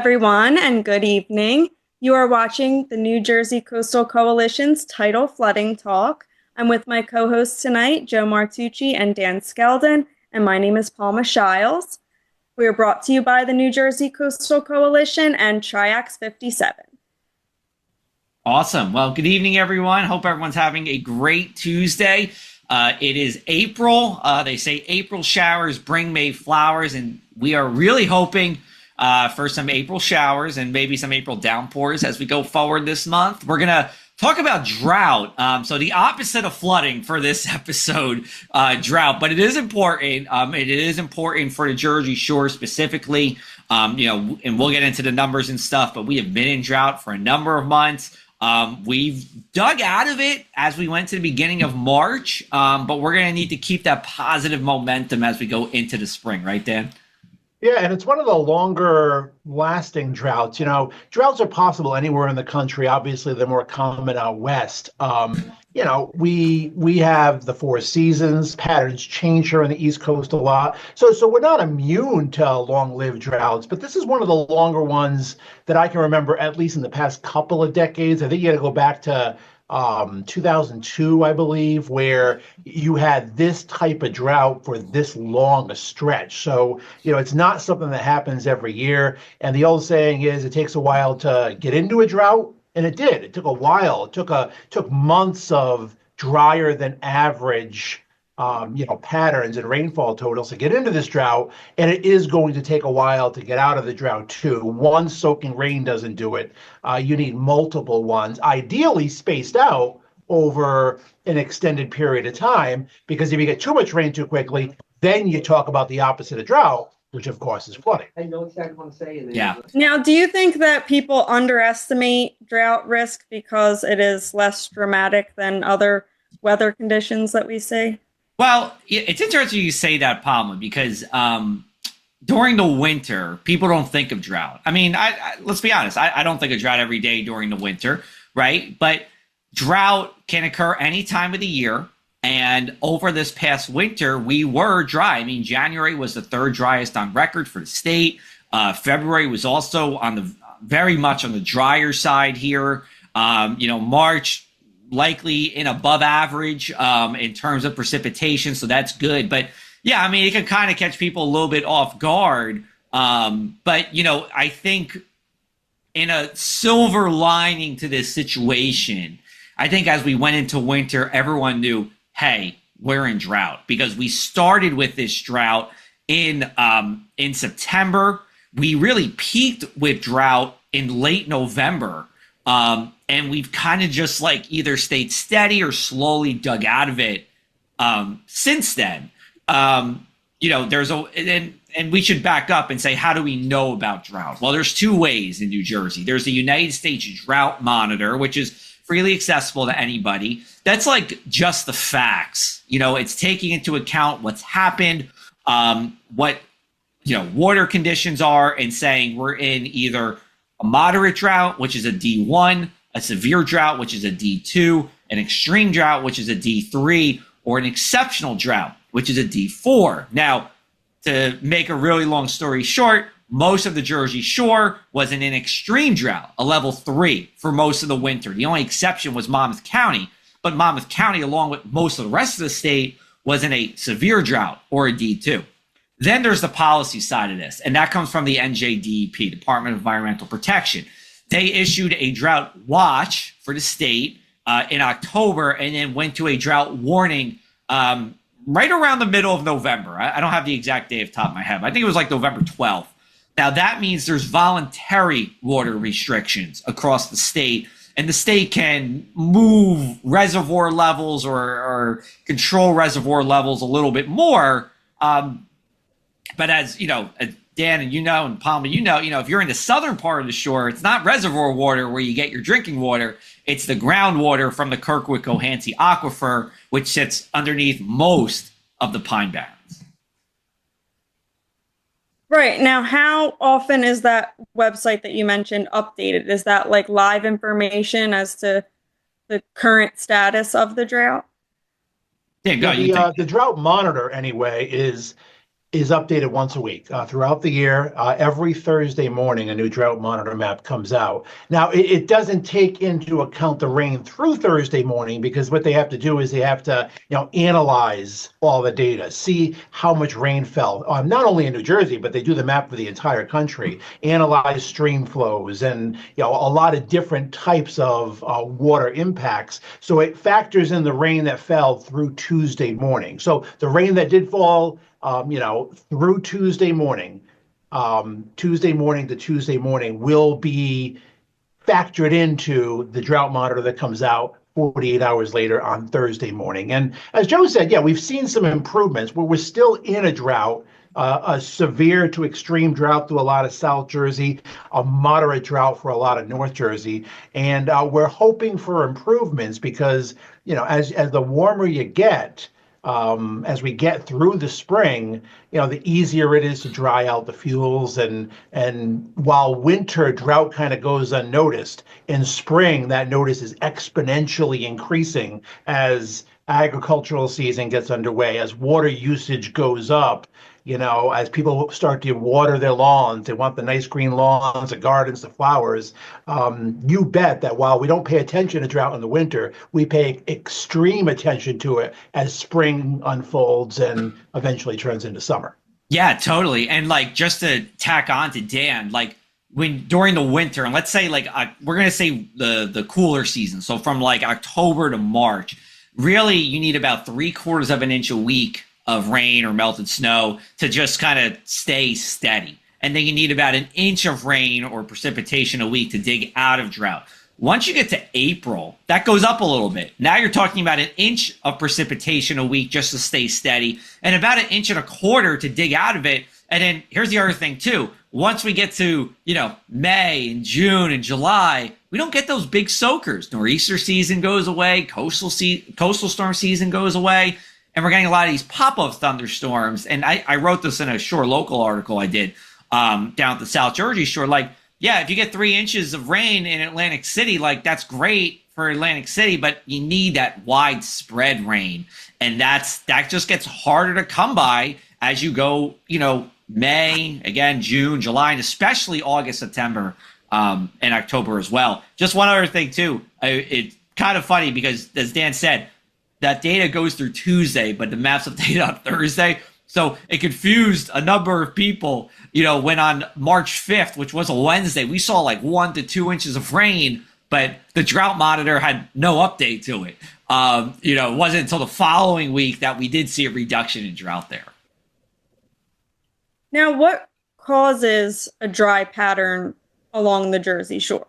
everyone, and good evening. You are watching the New Jersey Coastal Coalition's Tidal Flooding Talk. I'm with my co-hosts tonight, Joe Martucci and Dan Skeldon, and my name is Palma Shiles. We are brought to you by the New Jersey Coastal Coalition and Triax 57. Awesome. Well, good evening, everyone. Hope everyone's having a great Tuesday. It is April. They say April showers bring May flowers, and we are really hoping for some April showers and maybe some April downpours as we go forward this month. We're going to talk about drought. So the opposite of flooding for this episode, drought, but it is important. It is important for the Jersey Shore specifically, and we'll get into the numbers and stuff, but we have been in drought for a number of months. We've dug out of it as we went to the beginning of March, but we're going to need to keep that positive momentum as we go into the spring, right, Dan? Yeah, and it's one of the longer lasting droughts. Droughts are possible anywhere in the country. Obviously, they're more common out west. We have the four seasons. Patterns change here on the East Coast a lot. So we're not immune to long-lived droughts, but this is one of the longer ones that I can remember, at least in the past couple of decades. I think you got to go back to 2002, I believe, where you had this type of drought for this long a stretch. So, it's not something that happens every year. And the old saying is it takes a while to get into a drought. And it did. It took a while. It took months of drier than average patterns and rainfall totals to get into this drought, and it is going to take a while to get out of the drought too. One soaking rain doesn't do it. You need multiple ones, ideally spaced out over an extended period of time, because if you get too much rain too quickly, then you talk about the opposite of drought, which of course is flooding. I know exactly what I'm saying. Yeah. Now, do you think that people underestimate drought risk because it is less dramatic than other weather conditions that we see? Well, it's interesting you say that, Palma, because during the winter, people don't think of drought. I mean, let's be honest. I don't think of drought every day during the winter, right? But drought can occur any time of the year. And over this past winter, we were dry. I mean, January was the third driest on record for the state. February was also very much on the drier side here. March likely in above average in terms of precipitation, so that's good. But yeah, I mean, it can kind of catch people a little bit off guard. But I think in a silver lining to this situation, I think as we went into winter, everyone knew, hey, we're in drought, because we started with this drought in September. We really peaked with drought in late November. And we've kind of just either stayed steady or slowly dug out of it since then. And we should back up and say, how do we know about drought? Well, there's two ways in New Jersey. There's the United States Drought Monitor, which is freely accessible to anybody. That's just the facts. It's taking into account what's happened, what water conditions are, and saying we're in either a moderate drought, which is a D1, a severe drought, which is a D2, an extreme drought, which is a D3, or an exceptional drought, which is a D4. Now, to make a really long story short, most of the Jersey Shore was in an extreme drought, a level 3 for most of the winter. The only exception was Monmouth County, but Monmouth County, along with most of the rest of the state, was in a severe drought, or a D2. Then there's the policy side of this, and that comes from the NJDEP, Department of Environmental Protection. They issued a drought watch for the state in October, and then went to a drought warning right around the middle of November. I don't have the exact day off the top of my head. I think it was November 12th. Now, that means there's voluntary water restrictions across the state, and the state can move reservoir levels or control reservoir levels a little bit more. But as Dan and Palma, if you're in the southern part of the shore, it's not reservoir water where you get your drinking water. It's the groundwater from the Kirkwood-Cohansey Aquifer, which sits underneath most of the pine barrens. Right. Now, how often is that website that you mentioned updated? Is that live information as to the current status of the drought? Yeah, go. The Drought Monitor, anyway, is is updated once a week throughout the year. Every Thursday morning, a new drought monitor map comes out. Now, it doesn't take into account the rain through Thursday morning, because what they have to do is they have to, analyze all the data, see how much rain fell, not only in New Jersey, but they do the map for the entire country, analyze stream flows and, a lot of different types of water impacts. So it factors in the rain that fell through Tuesday morning. So the rain that did fall through Tuesday morning to Tuesday morning will be factored into the drought monitor that comes out 48 hours later on Thursday morning. And as Joe said, yeah, we've seen some improvements, but we're still in a drought, a severe to extreme drought through a lot of South Jersey, a moderate drought for a lot of North Jersey. And we're hoping for improvements because, as the warmer you get, as we get through the spring, the easier it is to dry out the fuels. And while winter drought kind of goes unnoticed, in spring that notice is exponentially increasing as agricultural season gets underway, as water usage goes up. As people start to water their lawns, they want the nice green lawns, the gardens, the flowers. You bet that while we don't pay attention to drought in the winter, we pay extreme attention to it as spring unfolds and eventually turns into summer. Yeah, totally. And just to tack on to Dan, when during the winter, and let's say we're gonna say the cooler season, so from October to March, really you need about 3/4 of an inch a week of rain or melted snow to just kind of stay steady. And then you need about an inch of rain or precipitation a week to dig out of drought. Once you get to April, that goes up a little bit. Now you're talking about an inch of precipitation a week just to stay steady, and about 1.25 inches to dig out of it. And then here's the other thing too. Once we get to, May and June and July, we don't get those big soakers. Nor'easter season goes away, coastal storm season goes away. And we're getting a lot of these pop-up thunderstorms. And I wrote this in a Shore Local article I did down at the South Jersey Shore. If you get 3 inches of rain in Atlantic City, that's great for Atlantic City, but you need that widespread rain. And that just gets harder to come by as you go, May, again, June, July, and especially August, September, and October as well. Just one other thing, too. It's kind of funny because, as Dan said, that data goes through Tuesday, but the maps update on Thursday. So it confused a number of people, when on March 5th, which was a Wednesday, we saw 1 to 2 inches of rain, but the drought monitor had no update to it. It wasn't until the following week that we did see a reduction in drought there. Now, what causes a dry pattern along the Jersey Shore?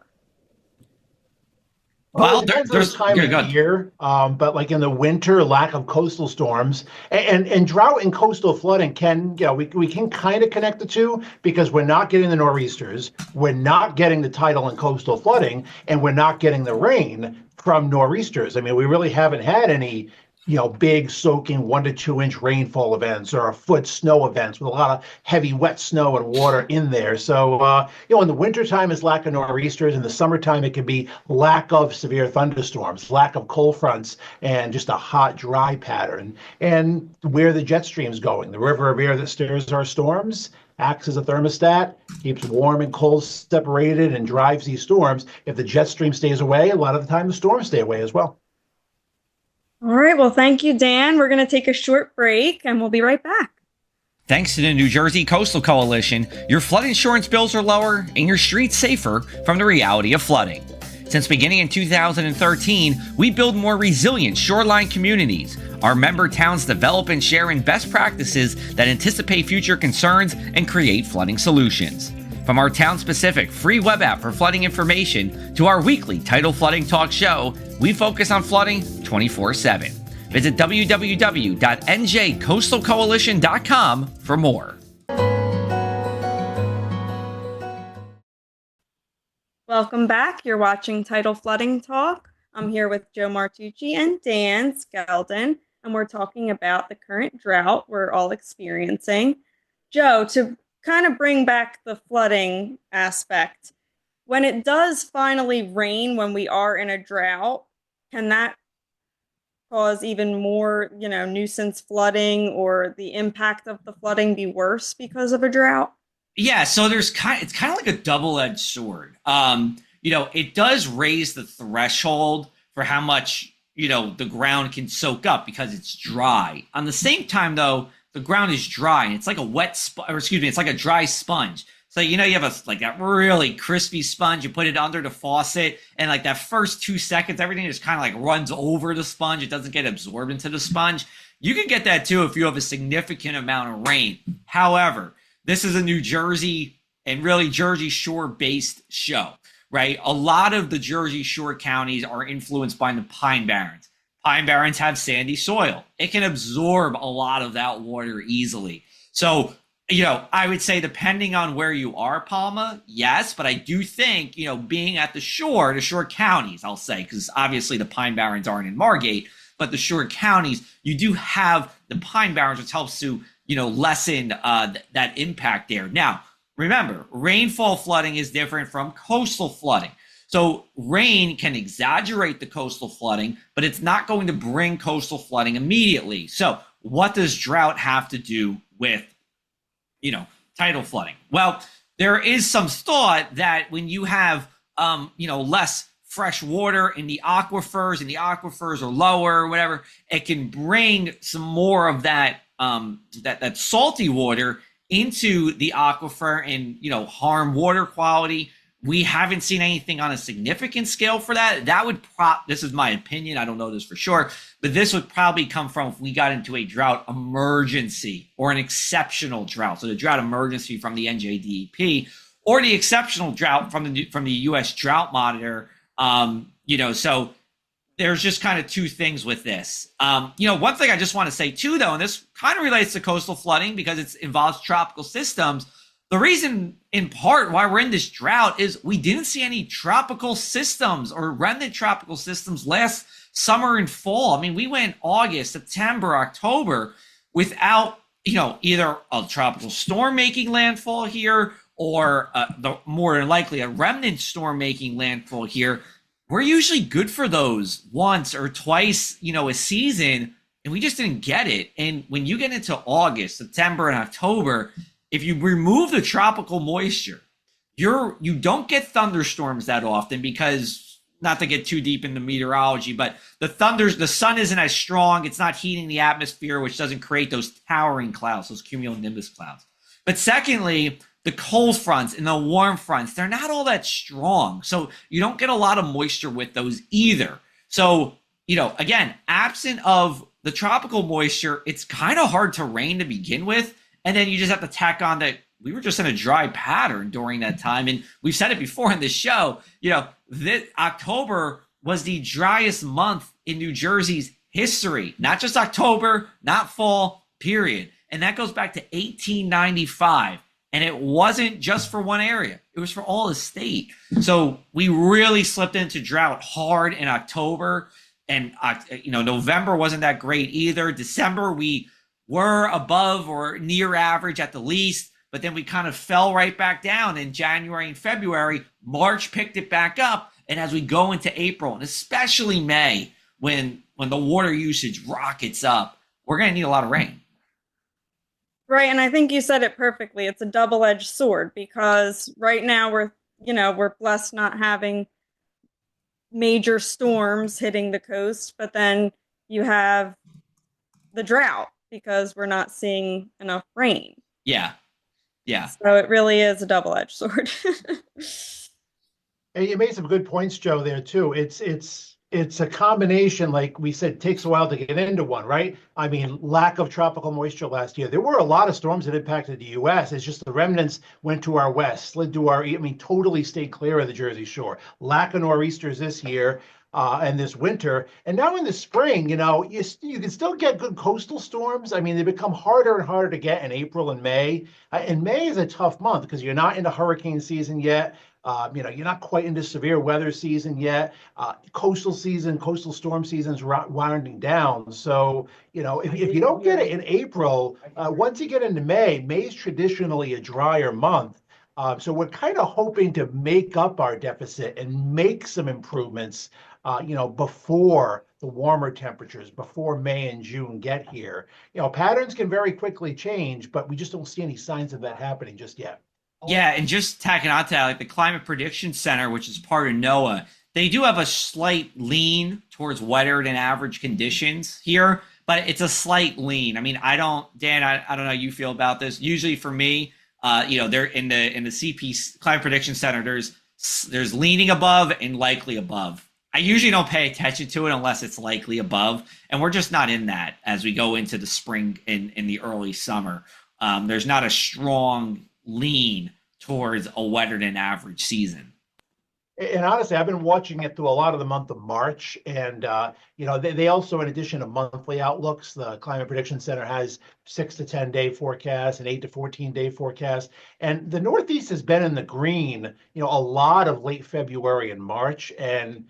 Well, it depends on the time of the year, but in the winter, lack of coastal storms and drought and coastal flooding we can kind of connect the two, because we're not getting the nor'easters, we're not getting the tidal and coastal flooding, and we're not getting the rain from nor'easters. I mean, we really haven't had any big soaking 1 to 2 inch rainfall events or a foot snow events with a lot of heavy wet snow and water in there. So, in the wintertime it's lack of nor'easters. In the summertime, it can be lack of severe thunderstorms, lack of cold fronts, and just a hot, dry pattern. And where the jet stream's going, the river of air that stirs our storms acts as a thermostat, keeps warm and cold separated, and drives these storms. If the jet stream stays away, a lot of the time the storms stay away as well. All right. Well, thank you, Dan. We're going to take a short break and we'll be right back. Thanks to the New Jersey Coastal Coalition, your flood insurance bills are lower and your streets safer from the reality of flooding. Since beginning in 2013, we build more resilient shoreline communities. Our member towns develop and share in best practices that anticipate future concerns and create flooding solutions. From our town-specific free web app for flooding information to our weekly Tidal Flooding Talk show, we focus on flooding 24/7. Visit www.njcoastalcoalition.com for more. Welcome back. You're watching Tidal Flooding Talk. I'm here with Joe Martucci and Dan Skeldon, and we're talking about the current drought we're all experiencing. Joe, to kind of bring back the flooding aspect, when it does finally rain when we are in a drought, can that cause even more, nuisance flooding or the impact of the flooding be worse because of a drought? Yeah, so it's kind of like a double-edged sword. It does raise the threshold for how much, the ground can soak up because it's dry. On the same time, though, the ground is dry and it's like a it's like a dry sponge. So, you have like that really crispy sponge, you put it under the faucet, and like that first 2 seconds, everything just kind of like runs over the sponge. It doesn't get absorbed into the sponge. You can get that too if you have a significant amount of rain. However, this is a New Jersey and really Jersey Shore based show, right? A lot of the Jersey Shore counties are influenced by the Pine Barrens. Pine Barrens have sandy soil. It can absorb a lot of that water easily. So, I would say depending on where you are, Palma, yes, but I do think, being at the shore counties, I'll say, because obviously the Pine Barrens aren't in Margate, but the shore counties, you do have the Pine Barrens, which helps to lessen that impact there. Now, remember, rainfall flooding is different from coastal flooding. So rain can exaggerate the coastal flooding, but it's not going to bring coastal flooding immediately. So what does drought have to do with, tidal flooding? Well, there is some thought that when you have, less fresh water in the aquifers, and the aquifers are lower or whatever, it can bring some more of that that salty water into the aquifer and harm water quality. We haven't seen anything on a significant scale for that. That would this is my opinion, I don't know this for sure, but this would probably come from if we got into a drought emergency or an exceptional drought. So the drought emergency from the NJDEP or the exceptional drought from the US Drought Monitor. So there's just kind of two things with this. One thing I just want to say too, though, and this kind of relates to coastal flooding because it involves tropical systems. The reason, in part, why we're in this drought is we didn't see any tropical systems or remnant tropical systems last summer and fall. I mean, we went August, September, October without, either a tropical storm making landfall here or more than likely a remnant storm making landfall here. We're usually good for those once or twice, a season, and we just didn't get it. And when you get into August, September, and October, if you remove the tropical moisture, you don't get thunderstorms that often because, not to get too deep into meteorology, but the sun isn't as strong. It's not heating the atmosphere, which doesn't create those towering clouds, those cumulonimbus clouds. But secondly, the cold fronts and the warm fronts, they're not all that strong. So you don't get a lot of moisture with those either. So, again, absent of the tropical moisture, it's kind of hard to rain to begin with. And then you just have to tack on that we were just in a dry pattern during that time. And we've said it before in the show, this October was the driest month in New Jersey's history. Not just October, not fall, period. And that goes back to 1895. And it wasn't just for one area. It was for all the state. So we really slipped into drought hard in October. And, November wasn't that great either. December, we were above or near average at the least, but then we kind of fell right back down in January and February. March picked it back up. And as we go into April, and especially May, when the water usage rockets up, we're going to need a lot of rain. Right, and I think you said it perfectly. It's a double-edged sword because right now we're blessed not having major storms hitting the coast, but then you have the drought because we're not seeing enough rain. Yeah. So it really is a double-edged sword. And you made some good points, Joe, there too. It's a combination, like we said, it takes a while to get into one, right? I mean, lack of tropical moisture last year. There were a lot of storms that impacted the U.S. It's just the remnants went to our west, slid to totally stayed clear of the Jersey Shore. Lack of nor'easters this year and this winter. And now in the spring, you can still get good coastal storms. I mean, they become harder and harder to get in April and May. And May is a tough month because you're not into hurricane season yet. You're not quite into severe weather season yet. Coastal storm season's winding down. So, if you don't get it in April, once you get into May is traditionally a drier month. So we're kind of hoping to make up our deficit and make some improvements before the warmer temperatures, before May and June get here. Patterns can very quickly change, but we just don't see any signs of that happening just yet. Yeah, and just tacking on to that, like the Climate Prediction Center, which is part of NOAA, they do have a slight lean towards wetter than average conditions here, but it's a slight lean. I mean, Dan, I don't know how you feel about this. Usually for me, they're in the CP Climate Prediction Center, there's leaning above and likely above. I usually don't pay attention to it unless it's likely above, and we're just not in that as we go into the spring and in the early summer. There's not a strong lean towards a wetter than average season. And honestly, I've been watching it through a lot of the month of March. And, they also, in addition to monthly outlooks, the Climate Prediction Center has 6 to 10 day forecasts and 8 to 14 day forecasts. And the Northeast has been in the green, a lot of late February and March. And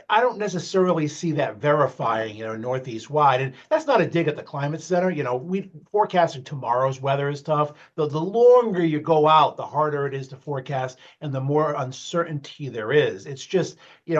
I don't necessarily see that verifying, Northeast wide. And that's not a dig at the Climate Center. We forecasting tomorrow's weather is tough. The longer you go out, the harder it is to forecast and the more uncertainty there is. It's just,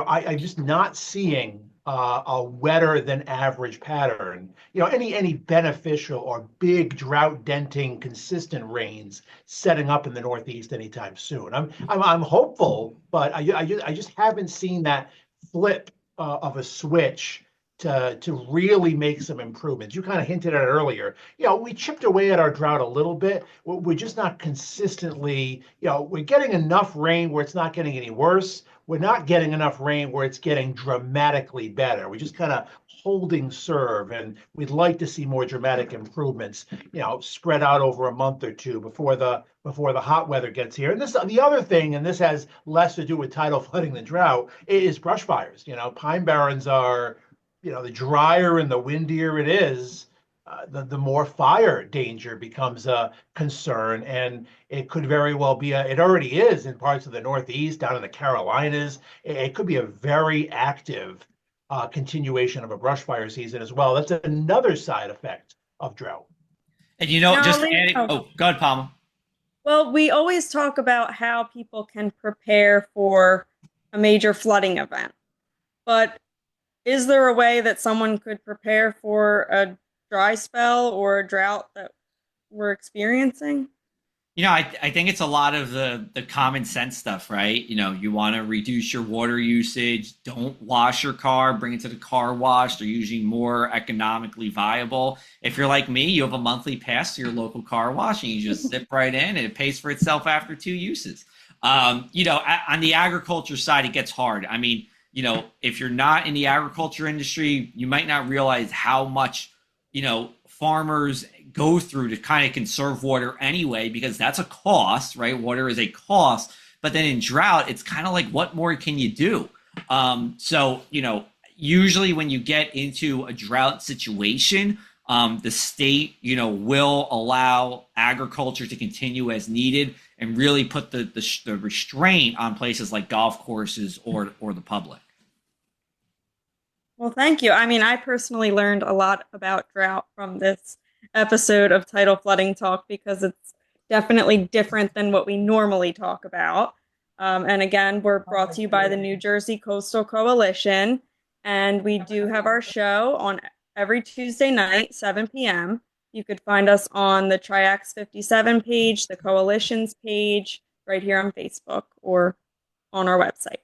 I'm just not seeing a wetter than average pattern, any beneficial or big drought denting consistent rains setting up in the Northeast anytime soon. I'm hopeful, but I just haven't seen that flip of a switch to really make some improvements. You kind of hinted at it earlier. We chipped away at our drought a little bit. We're just not consistently, we're getting enough rain where it's not getting any worse. We're not getting enough rain where it's getting dramatically better. We're just kind of holding serve, and we'd like to see more dramatic improvements, spread out over a month or two before the hot weather gets here. And the other thing, and this has less to do with tidal flooding than drought, is brush fires. Pine barrens are, the drier and the windier it is, the more fire danger becomes a concern. And it could very well be, it already is in parts of the Northeast, down in the Carolinas. It could be a very active continuation of a brush fire season as well. That's another side effect of drought. And just adding, go ahead, Palma. Well, we always talk about how people can prepare for a major flooding event, but is there a way that someone could prepare for a dry spell or a drought that we're experiencing? I think it's a lot of the common sense stuff, right? You want to reduce your water usage. Don't wash your car. Bring it to the car wash. They're usually more economically viable. If you're like me, you have a monthly pass to your local car wash, and you just zip right in, and it pays for itself after 2 uses. On the agriculture side, it gets hard. I mean, if you're not in the agriculture industry, you might not realize how much, farmers go through to kind of conserve water anyway, because that's a cost, right? Water is a cost. But then in drought, it's kind of like, what more can you do? Usually when you get into a drought situation, the state, will allow agriculture to continue as needed and really put the restraint on places like golf courses or the public. Well, thank you. I mean, I personally learned a lot about drought from this episode of Tidal Flooding Talk because it's definitely different than what we normally talk about. And again, we're brought to you by the New Jersey Coastal Coalition, and we do have our show on every Tuesday night, 7 p.m. You could find us on the Triax 57 page, the Coalition's page, right here on Facebook or on our website.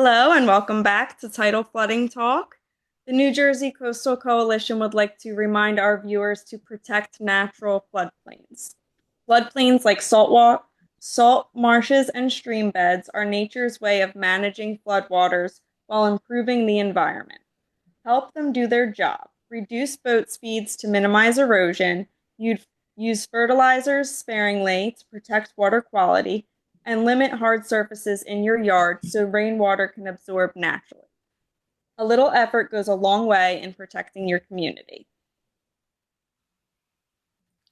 Hello and welcome back to Tidal Flooding Talk. The New Jersey Coastal Coalition would like to remind our viewers to protect natural floodplains. Floodplains like salt marshes and stream beds are nature's way of managing floodwaters while improving the environment. Help them do their job. Reduce boat speeds to minimize erosion. Use fertilizers sparingly to protect water quality, and limit hard surfaces in your yard so rainwater can absorb naturally. A little effort goes a long way in protecting your community.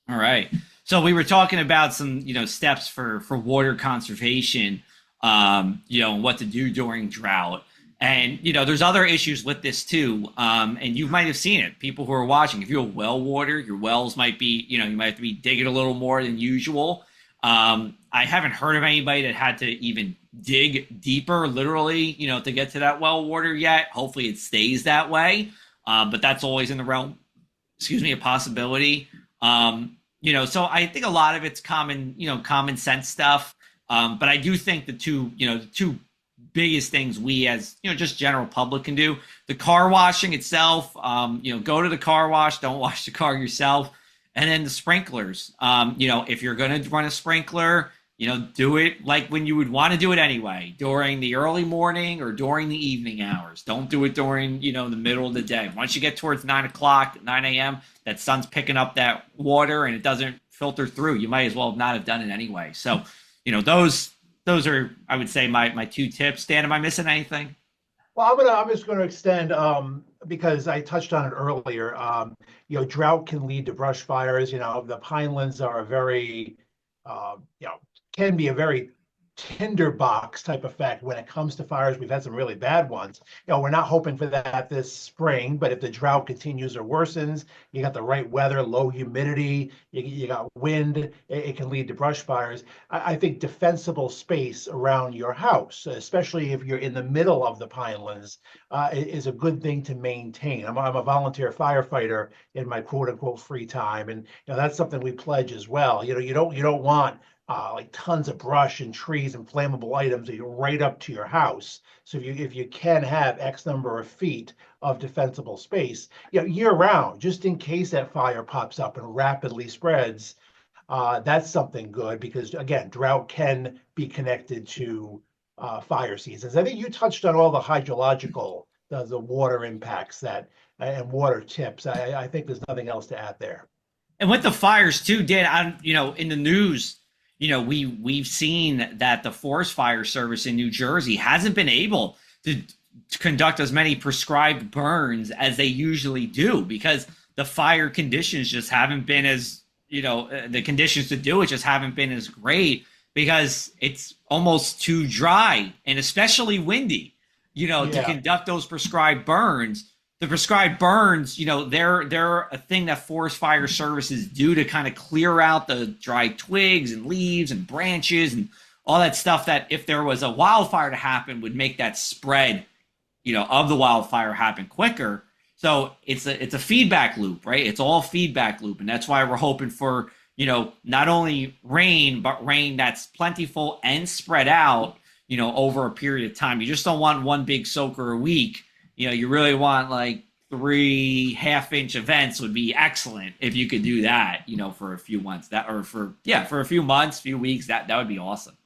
All right. So we were talking about some, steps for water conservation, what to do during drought. And, there's other issues with this too. And you might have seen it. People who are watching, if you have well water, your wells might be, you might have to be digging a little more than usual. I haven't heard of anybody that had to even dig deeper, literally, to get to that well water yet. Hopefully it stays that way. But that's always in the realm, of possibility. So I think a lot of it's common sense stuff. But I do think the two biggest things we as, just general public can do, the car washing itself, go to the car wash, don't wash the car yourself. And then the sprinklers, if you're going to run a sprinkler, do it like when you would want to do it anyway, during the early morning or during the evening hours. Don't do it during, the middle of the day. Once you get towards 9 o'clock, 9 a.m., that sun's picking up that water and it doesn't filter through. You might as well not have done it anyway. So, those are, I would say, my two tips. Dan, am I missing anything? Well, I'm just going to extend because I touched on it earlier. Drought can lead to brush fires. The pinelands are a very, can be a very tinderbox type effect when it comes to fires. We've had some really bad ones. We're not hoping for that this spring, but if the drought continues or worsens, you got the right weather, low humidity, you got wind, it can lead to brush fires. I think defensible space around your house, especially if you're in the middle of the pinelands, is a good thing to maintain. I'm a volunteer firefighter in my quote unquote free time, and that's something we pledge as well. You don't want like tons of brush and trees and flammable items right up to your house. So if you can have X number of feet of defensible space, year round, just in case that fire pops up and rapidly spreads, that's something good because again, drought can be connected to fire seasons. I think you touched on all the hydrological, the water impacts and water tips. I think there's nothing else to add there. And with the fires too, Dan, in the news, we've seen that the Forest Fire Service in New Jersey hasn't been able to conduct as many prescribed burns as they usually do because the fire conditions just haven't been as, the conditions to do it just haven't been as great because it's almost too dry and especially windy, to conduct those prescribed burns. The prescribed burns, they're a thing that forest fire services do to kind of clear out the dry twigs and leaves and branches and all that stuff that if there was a wildfire to happen would make that spread, of the wildfire happen quicker. So it's a feedback loop, right? It's all feedback loop. And that's why we're hoping for, not only rain, but rain that's plentiful and spread out, over a period of time. You just don't want one big soaker a week. You really want like 3 half-inch events would be excellent if you could do that, for a few months for a few months, few weeks, that would be awesome.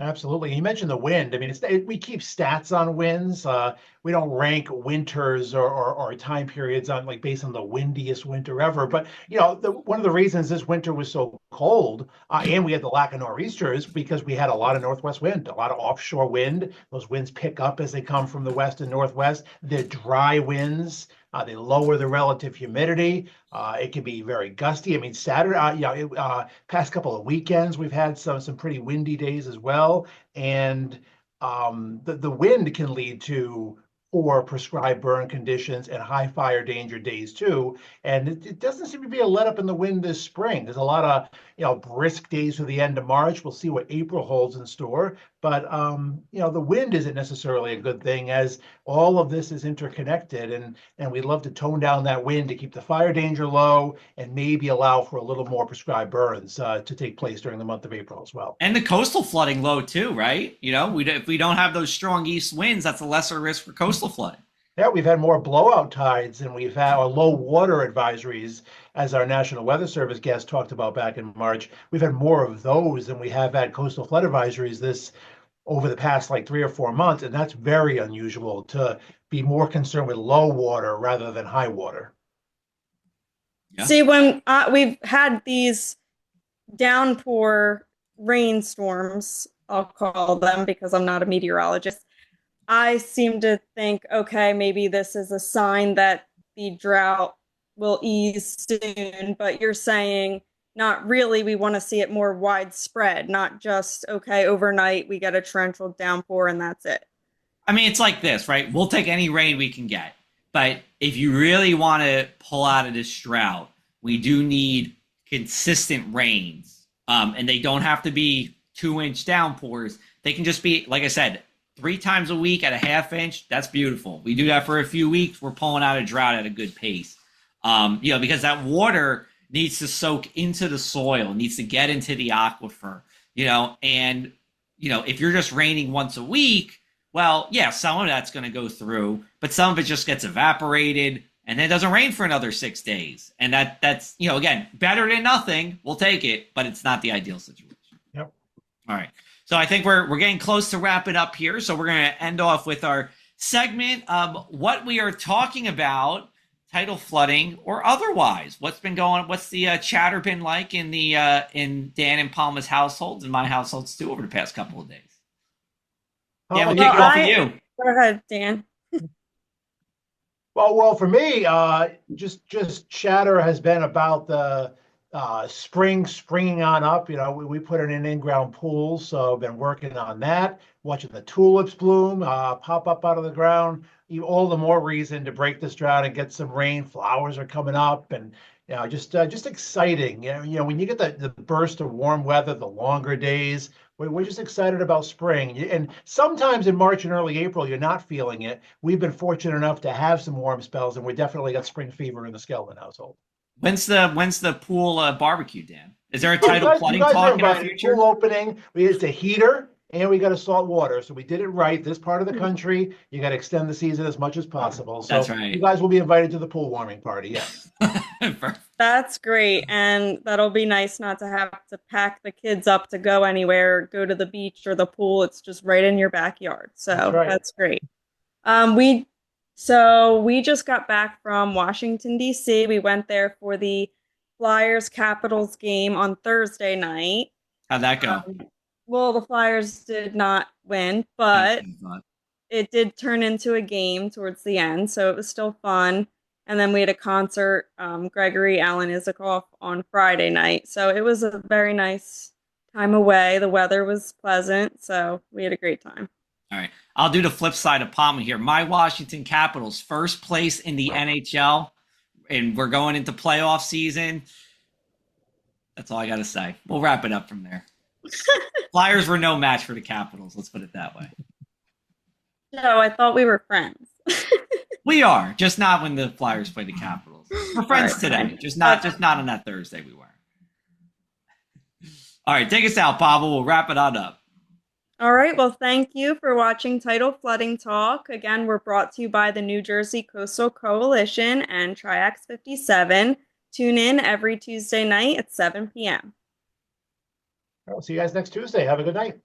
Absolutely. You mentioned the wind. I mean, we keep stats on winds. We don't rank winters or time periods on like based on the windiest winter ever. But one of the reasons this winter was so cold and we had the lack of nor'easters because we had a lot of northwest wind, a lot of offshore wind. Those winds pick up as they come from the west and northwest. They're dry winds. They lower the relative humidity. It can be very gusty. I mean, Saturday, past couple of weekends, we've had some pretty windy days as well. And the wind can lead to poor prescribed burn conditions and high fire danger days too. And it doesn't seem to be a let up in the wind this spring. There's a lot of brisk days through the end of March. We'll see what April holds in store. But the wind isn't necessarily a good thing, as all of this is interconnected, and we'd love to tone down that wind to keep the fire danger low and maybe allow for a little more prescribed burns to take place during the month of April as well. And the coastal flooding low too, right? If we don't have those strong east winds, that's a lesser risk for coastal flooding. Yeah, we've had more blowout tides and we've had our low water advisories, as our National Weather Service guest talked about back in March. We've had more of those than we have had coastal flood advisories this over the past like 3 or 4 months, and that's very unusual to be more concerned with low water rather than high water. Yeah. See, when we've had these downpour rainstorms, I'll call them because I'm not a meteorologist, I seem to think, okay, maybe this is a sign that the drought will ease soon, but you're saying not really. We want to see it more widespread, not just, okay, overnight we get a torrential downpour and that's it. I mean, it's like this, right? We'll take any rain we can get. But if you really want to pull out of this drought, we do need consistent rains. And they don't have to be 2-inch downpours. They can just be, like I said, 3 times a week at a ½ inch. That's beautiful. We do that for a few weeks. We're pulling out a drought at a good pace. Because that water needs to soak into the soil, needs to get into the aquifer, and if you're just raining once a week, well, yeah, some of that's going to go through, but some of it just gets evaporated and then it doesn't rain for another 6 days. And that's, again, better than nothing. We'll take it, but it's not the ideal situation. Yep. All right. So I think we're getting close to wrapping up here. So we're going to end off with our segment of what we are talking about, tidal flooding or otherwise. What's been going? What's the chatter been like in Dan and Palma's households and my households too over the past couple of days? Yeah, we'll kick it off with you. Go ahead, Dan. Well, for me, just chatter has been about the springing on up. We put in an in-ground pool, so I've been working on that, watching the tulips bloom, pop up out of the ground. All the more reason to break this drought and get some rain. Flowers are coming up, and just exciting. When you get the burst of warm weather, the longer days, we're just excited about spring. And sometimes in March and early April, you're not feeling it. We've been fortunate enough to have some warm spells, and we definitely got spring fever in the Skelton household. When's the pool barbecue, Dan? Is there a tidal flooding talk in our future? Pool opening. We used a heater and we got a salt water, so we did it right. This part of the country, you got to extend the season as much as possible. So that's right. You guys will be invited to the pool warming party. Yes. That's great, and that'll be nice not to have to pack the kids up to go anywhere, go to the beach or the pool. It's just right in your backyard. So that's great. We just got back from Washington, D.C. We went there for the Flyers Capitals game on Thursday night. How'd that go? Well, the Flyers did not win, but it did turn into a game towards the end, so it was still fun. And then we had a concert, Gregory Alan Isikoff, on Friday night. So it was a very nice time away. The weather was pleasant, so we had a great time. All right. I'll do the flip side of Palma here. My Washington Capitals, first place in the NHL, and we're going into playoff season. That's all I got to say. We'll wrap it up from there. Flyers were no match for the Capitals. Let's put it that way. No, I thought we were friends. We are, just not when the Flyers play the Capitals. We're friends today, just not on that Thursday we were. All right, take us out, Pavel. We'll wrap it on up. All right, well, thank you for watching Tidal Flooding Talk. Again, we're brought to you by the New Jersey Coastal Coalition and Triax 57. Tune in every Tuesday night at 7 p.m. I'll see you guys next Tuesday. Have a good night.